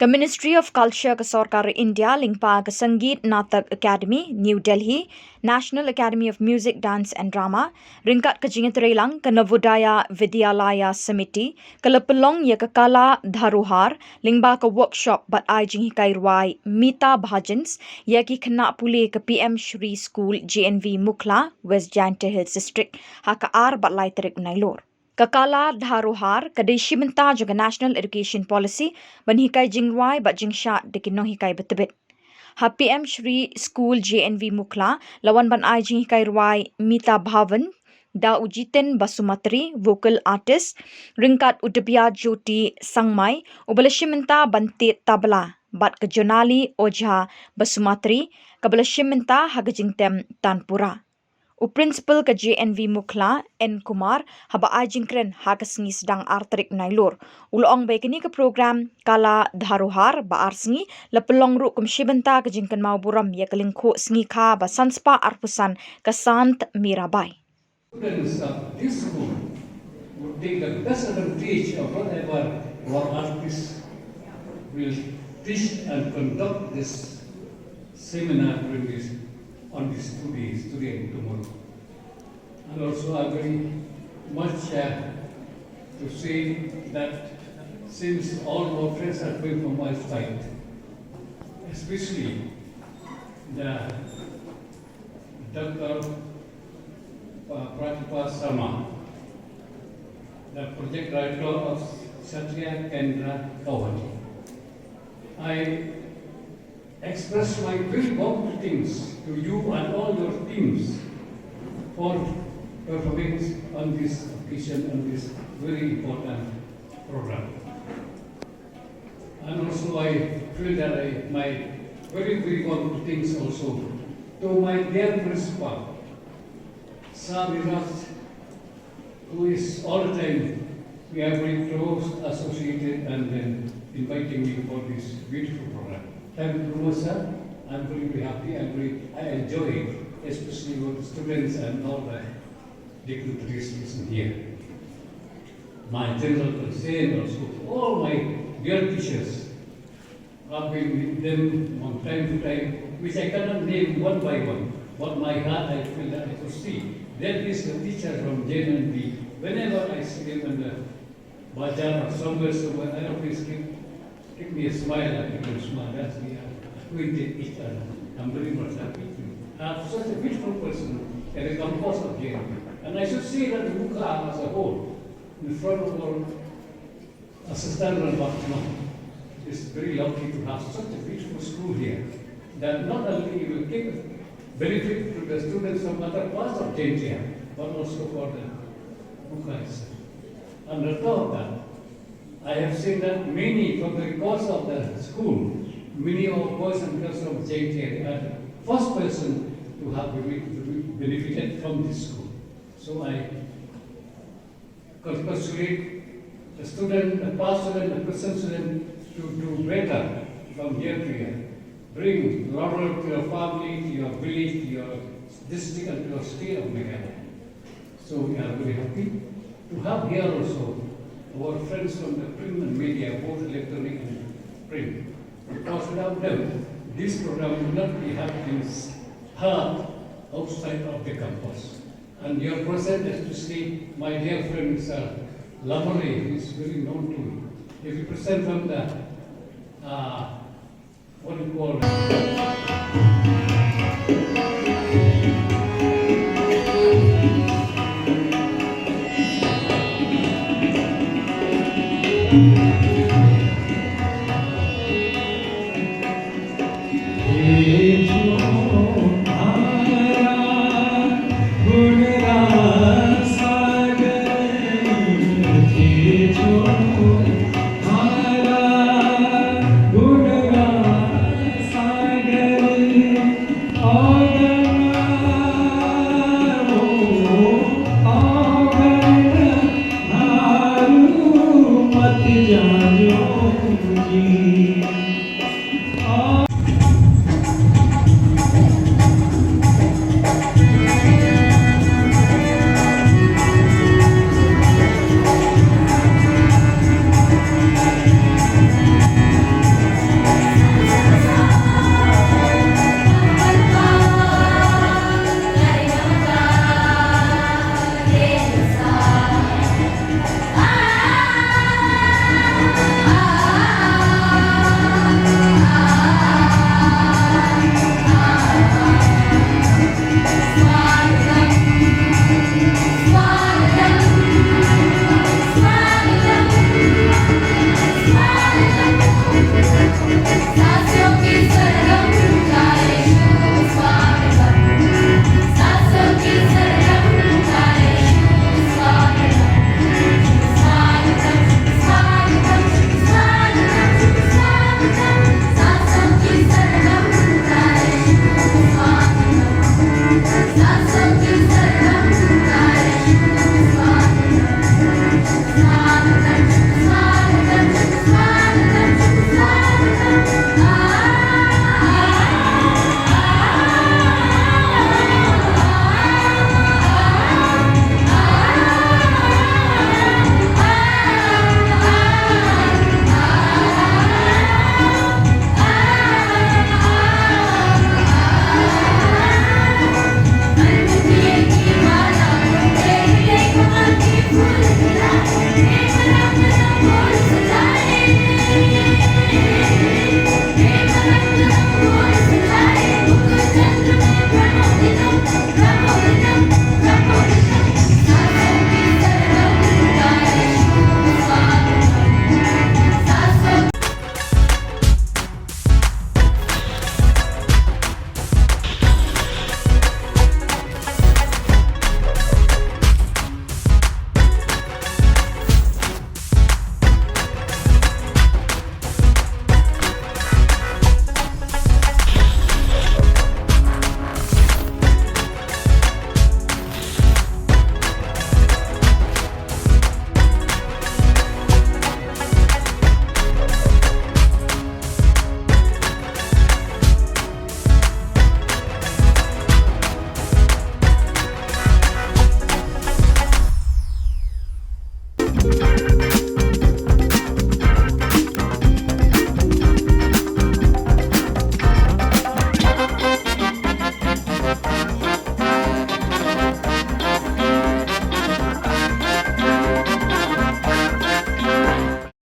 The Ministry of Culture ka Sorkar India lyngba ka Sangeet Natak Academy, New Delhi, National Academy of Music, Dance and Drama, ryngkat ka jingtreilang ka Navodaya Vidyalaya Samiti, ka pynlong ya ka kala Dharohar, lyngba ka workshop bat Wan Hikai Rwai, Meeta Bhajans, ya ki khynnah pule ka PM Shri School, Jnv Mukhla, West Jaiñtia Hills District, haka bat tarik Nailur. Kakala Dharohar kadai shimenta juga National Education Policy Wan Hikai jingwai bat jingshad dekin nonghikai batbit. PM Shri School Jnv Mukhla lawan ban Jaiñtia Rwai Meeta Bhajans Jiten Basumatary vocal artist ryngkat DibyaJyoti Sangmai ubalashimenta bantit Tabla bat ke Jonali Ojha Basumatary kabalashimenta haka jingtem tanpura. Principal ka Jnv Mukhla N Kumar haba jingkren haka sengi sedang artarik Nailur uloong baik ini ke program kala Dharohar ba arsengi lepelong ru kum shibenta ka jingkan mau buram ya kelingko sengi ka ba sanspa arpusan ka Sant Mirabai. Students of this school would take the best advantage of whatever our artists will teach and conduct this seminar on this today and tomorrow. And also I very much to say that since all our friends are going from my side, especially the Dr. Pratibha Sharma, the project director of Kshatriya Kendra Kawati, I express my very warm greetings to you and all your teams for performing on this occasion, on this very important program. And also I feel that my very warm greetings also to my dear principal, Sabirat, who is all the time we are very close associated and then inviting me for this beautiful program. Thank you very much, sir. I'm very happy. I enjoy it, especially with the students and all the dignitaries listen here. My general concern also, all my dear teachers, I've been with them from time to time, which I cannot name one by one, but my heart I feel that I could see. That is the teacher from JNV. Whenever I see him in the bazaar or somewhere, I always give me a smile, and people smile. That's we are acquainted each other. I'm very much happy to have such a beautiful person at the campus of JNV. And I should say that the Mukhla as a whole, in front of our assistant is very lucky to have such a beautiful school here. That not only will give benefit to the students from other parts of Jaiñtia, but also for the Mukhla itself. And on top of that, I have seen that many from the course of the school, many of boys and girls from Jaiñtia are the first person to have benefited from this school. So I congratulate the student, the past student, the present student to do better from here to here. Bring laurel to your family, to your village, to your district, and to your state of Meghalaya. So we are very happy to have here also our friends from the print and media, both electronic and print. Because without them, this program would not be happening heard outside of the campus. And your present, especially my dear friend Mr. Lamore, who is very known to me. If you present from the what do you call DibyaJyoti